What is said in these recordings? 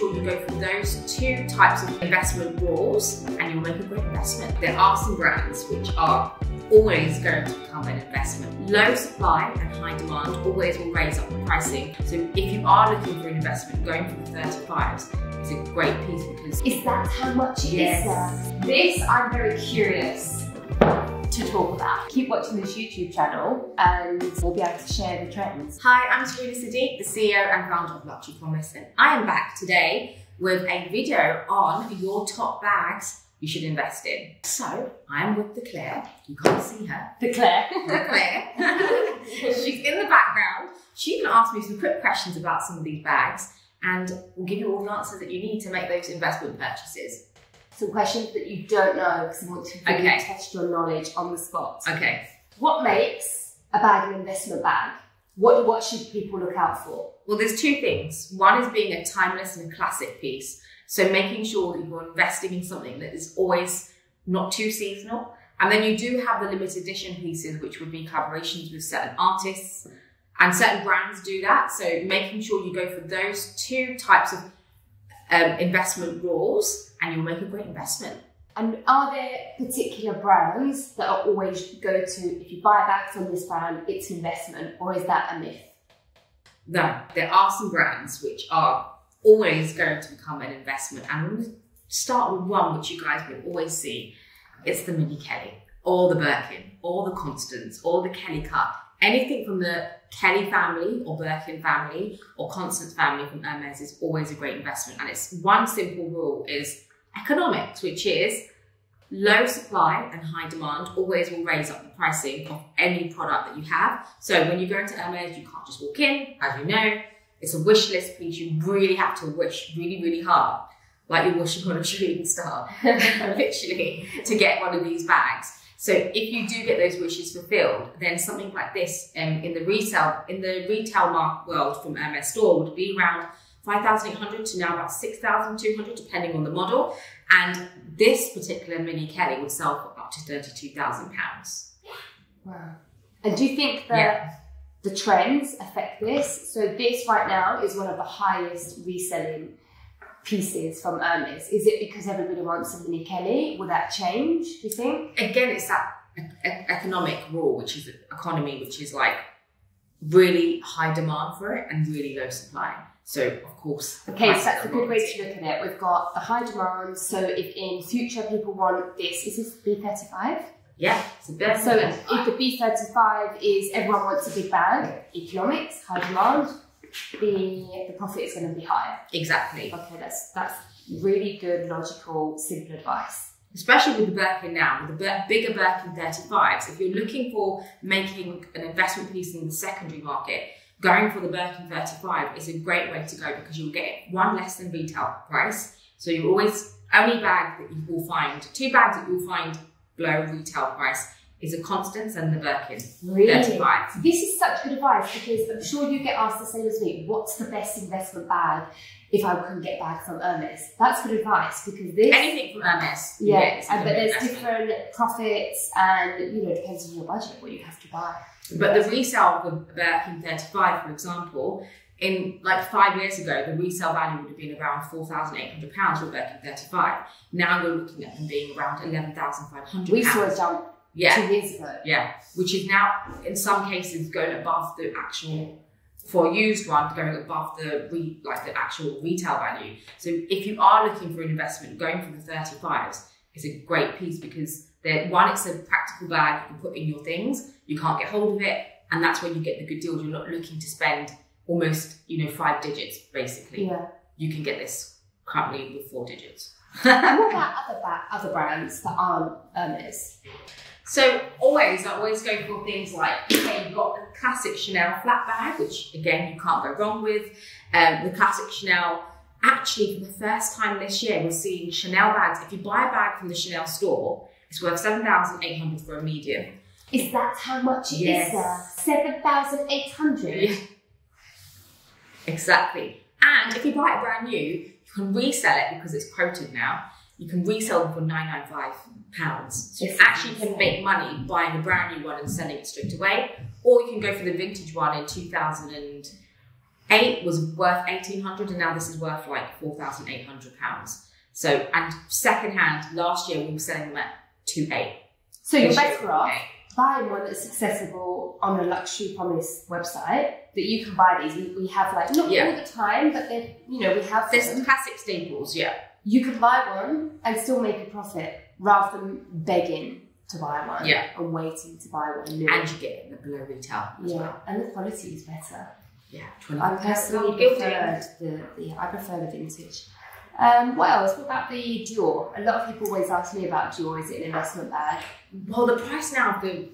sure you go for those two types of investment rules and you'll make a great investment. There are some brands which are always going to become an investment. Low supply and high demand always will raise up the pricing. So if you are looking for an investment, going for the 35s is a great piece because... Is that how much it is? This I'm very curious to talk about. Keep watching this YouTube channel and we'll be able to share the trends. Hi, I'm Serena Sadiq, the CEO and founder of Luxury Promise, and I am back today with a video on your top bags you should invest in. So, I'm with the Claire. You can't see her. The Claire. She's in the background. She can ask me some quick questions about some of these bags and we'll give you all the answers that you need to make those investment purchases. Some questions that you don't know because I want to really test your knowledge on the spot. Okay. What makes a bag an investment bag? What should people look out for? Well, there's two things. One is being a timeless and a classic piece. So making sure that you're investing in something that is always not too seasonal. And then you do have the limited edition pieces, which would be collaborations with certain artists, and certain brands do that. So making sure you go for those two types of investment rules and you'll make a great investment. And are there particular brands that are always go-to? If you buy a bag from this brand, it's an investment, or is that a myth? No, there are some brands which are always going to become an investment. And I'm going to start with one which you guys will always see. It's the Mini Kelly, or the Birkin, or the Constance, or the Kelly cut. Anything from the Kelly family or Birkin family or Constance family from Hermès is always a great investment. And it's one simple rule is economics, which is low supply and high demand always will raise up the pricing of any product that you have. So when you go into Hermès, you can't just walk in, as you know. It's a wish list piece. You really have to wish really, really hard, like you're wishing on a shooting star, literally, to get one of these bags. So if you do get those wishes fulfilled, then something like this in the retail market world from Hermès store would be around 5,800 to now about 6,200, depending on the model. And this particular Mini Kelly would sell for up to £32,000. Wow. And do you think that the trends affect this? So this right now is one of the highest reselling pieces from Hermès. Is it because everybody wants a Mini Kelly? Will that change, do you think? Again, it's that economic rule, which is economy, which is like really high demand for it and really low supply. So, of course... Okay, so that's a good way to look at it. We've got the high demand, so if in future people want this, is this B35? Yeah, it's a bit. So if the B35 is everyone wants a big bag, economics, high demand, the profit is going to be higher. Exactly. Okay, that's really good, logical, simple advice. Especially with the Birkin now, with the bigger Birkin 35s, if you're looking for making an investment piece in the secondary market, going for the Birkin 35 is a great way to go because you'll get one less than retail price. So you always, only bag that you will find, two bags that you'll find below retail price is a Constance and the Birkin 35. This is such good advice because I'm sure you get asked the same as me, what's the best investment bag if I can get a bag from Hermès? That's good advice because this... Anything from Hermès. But there's different profits and, you know, it depends on your budget, what you have to buy. But the resale of the Birkin 35, for example, in like 5 years ago, the resale value would have been around £4,800 for a Birkin 35. Now you're looking at them being around £11,500. We saw a jump 2 years ago. Yeah, which is now, in some cases, going above the actual, for a used one, going above the actual retail value. So if you are looking for an investment, going for the 35s is a great piece because one, it's a practical bag you can put in your things, you can't get hold of it, and that's when you get the good deals. You're not looking to spend almost, 5 digits, basically. Yeah. You can get this currently with 4 digits. And what about other brands that aren't Hermès? So I always go for things like, okay, you've got the classic Chanel flat bag, which again, you can't go wrong with. The classic Chanel, actually for the first time this year, we're seeing Chanel bags. If you buy a bag from the Chanel store, it's worth $7,800 for a medium. Is that how much it is there? $7,800? Yeah. Exactly. And if you buy it brand new, you can resell it because it's quoted now. You can resell them for £995. So you actually can make money buying a brand new one and selling it straight away. Or you can go for the vintage one in 2000 and 8 was worth £1,800, and now this is worth like £4,800. So, and secondhand, last year we were selling them at 2.8. So you're better off buying one that's accessible on a Luxury Promise website, that you can buy these. We have like, not all the time, but then, you know, we have There's some classic staples, You can buy one and still make a profit rather than begging to buy one and waiting to buy one new. And you get the below retail as well. And the quality is better. Yeah, I personally prefer the vintage. What else? What about the Dior? A lot of people always ask me about Dior. Is it an investment bag? Well, the price now of the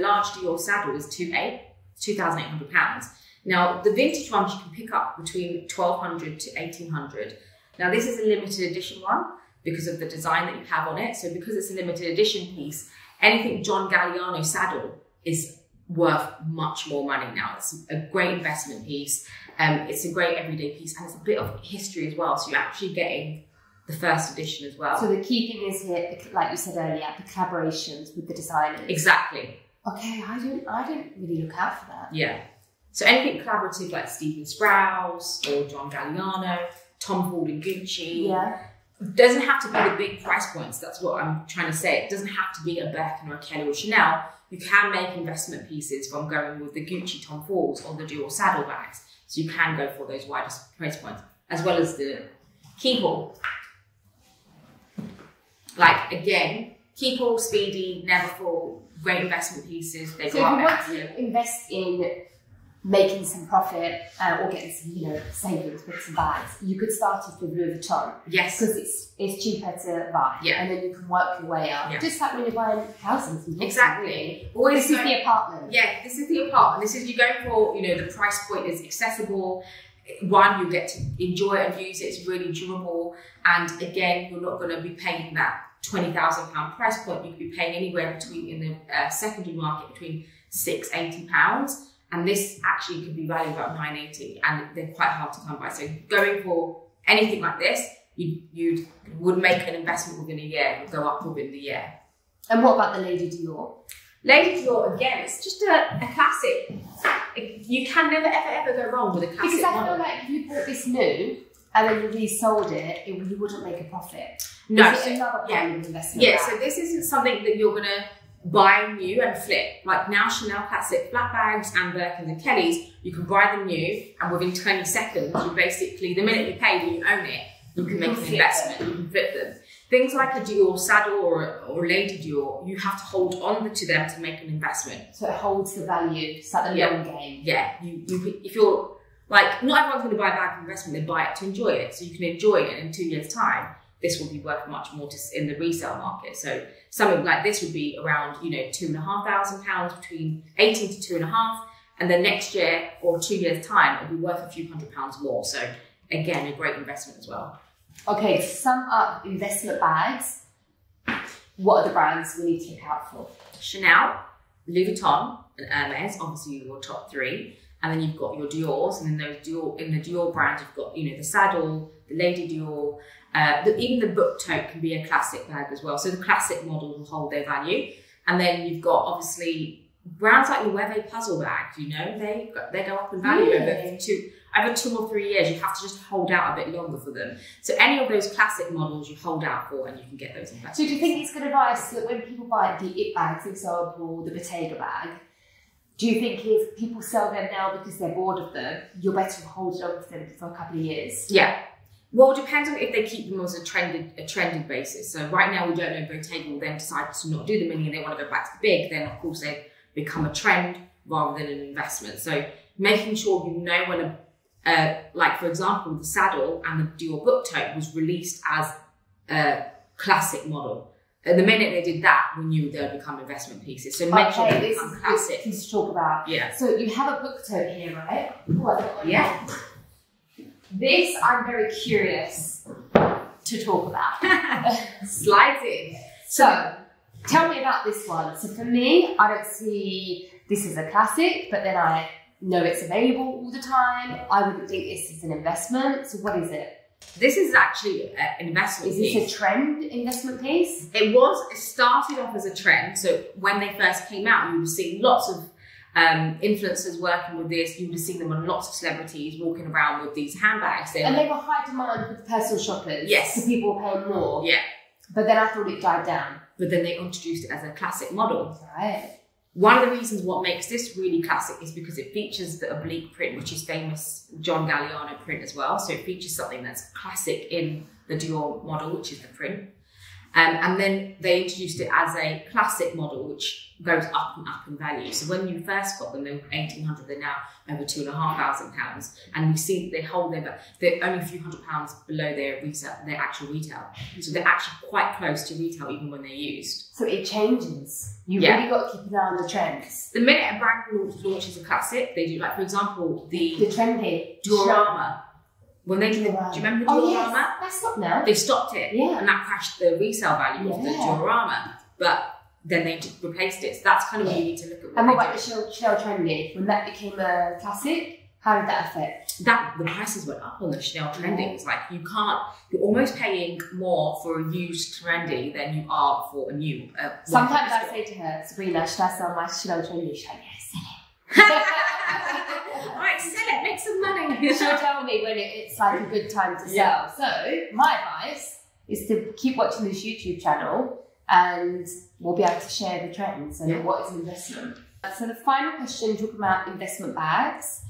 large Dior saddle is £2,800. Now, the vintage ones you can pick up between £1,200 to £1,800. Now, this is a limited edition one because of the design that you have on it. So, because it's a limited edition piece, anything John Galliano saddle is worth much more money now. It's a great investment piece. It's a great everyday piece, and it's a bit of history as well. So you're actually getting the first edition as well. So the key thing is here, like you said earlier, the collaborations with the designers. Exactly. Okay, I don't really look out for that. Yeah. So anything collaborative like Stephen Sprouse or John Galliano, Tom Ford and Gucci. Yeah. Doesn't have to be the big price points. That's what I'm trying to say. It doesn't have to be a Birkin or a Kelly or Chanel. You can make investment pieces from going with the Gucci Tom Fords or the Dior saddle bags. So you can go for those wider price points, as well as the keyhole. Like, again, keyhole, Speedy, Neverfull, great investment pieces. They so if you want to invest in making some profit or getting some, you know, savings with some bags, you could start off with Louis Vuitton. Yes. Because it's cheaper to buy. Yeah. And then you can work your way up. Yeah. Just like when you're buying houses. Exactly. This is the apartment. Yeah, this is the apartment. This is, you go for, you know, the price point is accessible. One, you get to enjoy it and use it. It's really durable. And again, you're not going to be paying that £20,000 price point. You could be paying anywhere between, in the secondary market, between £680. And this actually could be valued about £980, and they're quite hard to come by. So going for anything like this, you would make an investment within a year, it would go up within the year. And what about the Lady Dior? Lady Dior, again, it's just a classic. You can never, ever, ever go wrong with a classic Because I model. feel like if you bought this new and then you resold it, you wouldn't make a profit. No, Is it another kind of investment? Yeah, so this isn't something that you're going to buy new and flip. Like now, Chanel classic flat bags and Birkins and Kellys, you can buy them new, and within 20 seconds, you basically, the minute you pay and you own it, you can make an investment, you can flip them. Things like a Dior saddle or a Lady Dior, you have to hold on to them to make an investment. So it holds the value, it's like the long game. Yeah, if you're, like, not everyone's going to buy a bag for investment, they buy it to enjoy it. So you can enjoy it, and in 2 years' time, this will be worth much more in the resale market. So something like this would be around, you know, £2,500, between 18 to 2.5, and then next year or 2 years' time, it'll be worth a few £100s more. So again, a great investment as well. Okay, to sum up investment bags, what are the brands we need to look out for? Chanel, Louis Vuitton, and Hermès, obviously your top three. And then you've got your Dior's, and then in the Dior brand, you've got, you know, the saddle, the Lady Dior, even the book tote can be a classic bag as well. So the classic models will hold their value. And then you've got obviously brands like Loewe puzzle bags, you know, they go up in value over 2 or 3 years. You have to just hold out a bit longer for them. So any of those classic models you hold out for, and you can get those investments. So do you think it's good advice that when people buy the It bag, for example, the Bottega bag, do you think if people sell them now because they're bored of them, you're better to hold on to them for a couple of years? Yeah. Well, it depends on if they keep them as a trended basis. So right now, we don't know if Bottega will then decide to not do the mini and they want to go back to the big. Then, of course, they become a trend rather than an investment. So making sure you know when like, for example, the saddle and the Dior book tote was released as a classic model. And the minute they did that, we knew they would become investment pieces. So make sure they become classic. This is to talk about. Yeah. So you have a book tote here, right? Oh, yeah. This I'm very curious to talk about. Slides in. So tell me about this one. So for me, I don't see this as a classic, but then I know it's available all the time. I wouldn't think this is an investment. So what is it? This is actually an investment piece. Is this a trend investment piece? It started off as a trend. So when they first came out, you would see lots of Influencers working with this, you would have seen them on lots of celebrities walking around with these handbags. And they were high demand with personal shoppers. Yes. So people were paying more. Yeah. But then I thought it died down. But then they introduced it as a classic model. Right. One of the reasons what makes this really classic is because it features the oblique print, which is famous John Galliano print as well. So it features something that's classic in the Dior model, which is the print. And then they introduced it as a classic model, which goes up and up in value. So when you first got them, they were 1,800, they're now over £2,500. And we see that they hold they're only a few £100 below their actual retail. So they're actually quite close to retail even when they're used. So it changes. You really got to keep an eye on the trends. The minute a brand launches a classic, they do, like, for example, the trendy diorama. When they did, do you remember the diorama? Yes. That's not now. They stopped it, and that crashed the resale value of the diorama. But then they just replaced it. So that's kind of what you need to look at. And what about the Chanel Trendy? When that became a classic, how did that affect? The prices went up on the Chanel Trendy. It's like you're almost paying more for a used Trendy than you are for a new. Sometimes I say to her, Sabrina, should I sell my Chanel Trendy? She's like, yes, sell it. Right, sell it, make some money. She'll tell me when it's like a good time to sell. So my advice is to keep watching this YouTube channel and we'll be able to share the trends and what is an investment. So the final question, talking about investment bags.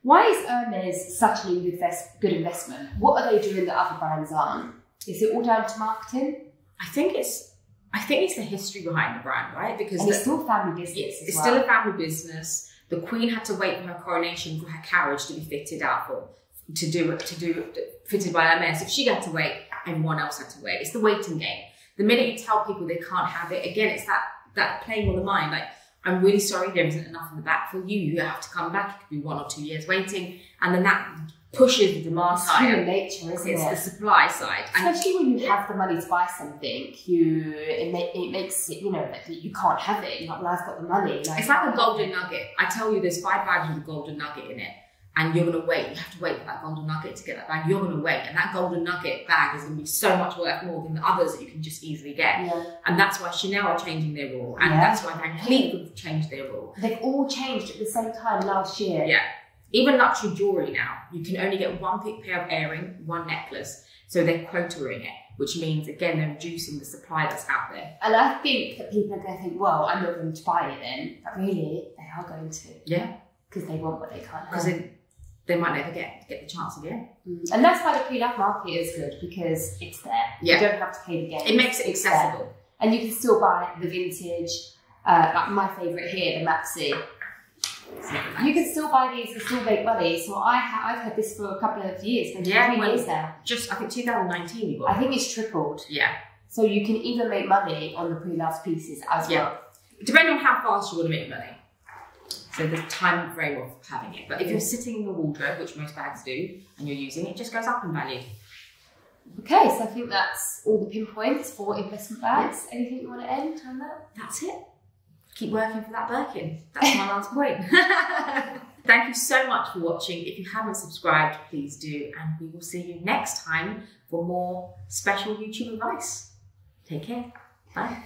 Why is Hermès such a good investment? What are they doing that other brands aren't? Is it all down to marketing? I think it's the history behind the brand, right? Because it's still a family business. It's still a family business. The Queen had to wait for her coronation for her carriage to be fitted out fitted by Hermès. If she had to wait, everyone else had to wait. It's the waiting game. The minute you tell people they can't have it, again, it's that playing on the mind. Like, I'm really sorry there isn't enough in the back for you. You have to come back. It could be 1 or 2 years waiting. And then that pushes the demand higher. It's human nature, isn't it? It's the supply side. Especially when you have the money to buy something, it makes it, that you can't have it. You're like, well, I've got the money. It's like a golden nugget. I tell you, there's 5 bags with a golden nugget in it. And you're going to wait. You have to wait for that golden nugget to get that bag. You're going to wait. And that golden nugget bag is going to be so much worth more than the others that you can just easily get. Yeah. And that's why Chanel are changing their rule. And that's why Van Cleef have changed their rule. They've all changed at the same time last year. Yeah. Even luxury jewellery now, you can only get 1 pair of earring, 1 necklace. So they're quotering it, which means, again, they're reducing the supply that's out there. And I think that people are going to think, well, I'm not going to buy it then. But really, they are going to. Yeah. Because they want what they can't have. Because they might never get the chance again. And that's why the pre-love market is good, because it's there. Yeah. You don't have to pay the game. It makes it accessible. And you can still buy the vintage, like my favourite here, the Maxi. You can still buy these and still make money. So I've had this for a couple of years, maybe 3 years now. Just, I think 2019 you bought. I think it's tripled. Yeah. So you can even make money on the pre-loved pieces as well. Depending on how fast you want to make money. So the time frame of having it. But if you're sitting in your wardrobe, which most bags do, and you're using it, it just goes up in value. Okay, so I think that's all the pinpoints for investment bags. Anything you want to end on that? That's it. Keep working for that Birkin. That's my last point. Thank you so much for watching. If you haven't subscribed, please do. And we will see you next time for more special YouTube advice. Take care. Bye.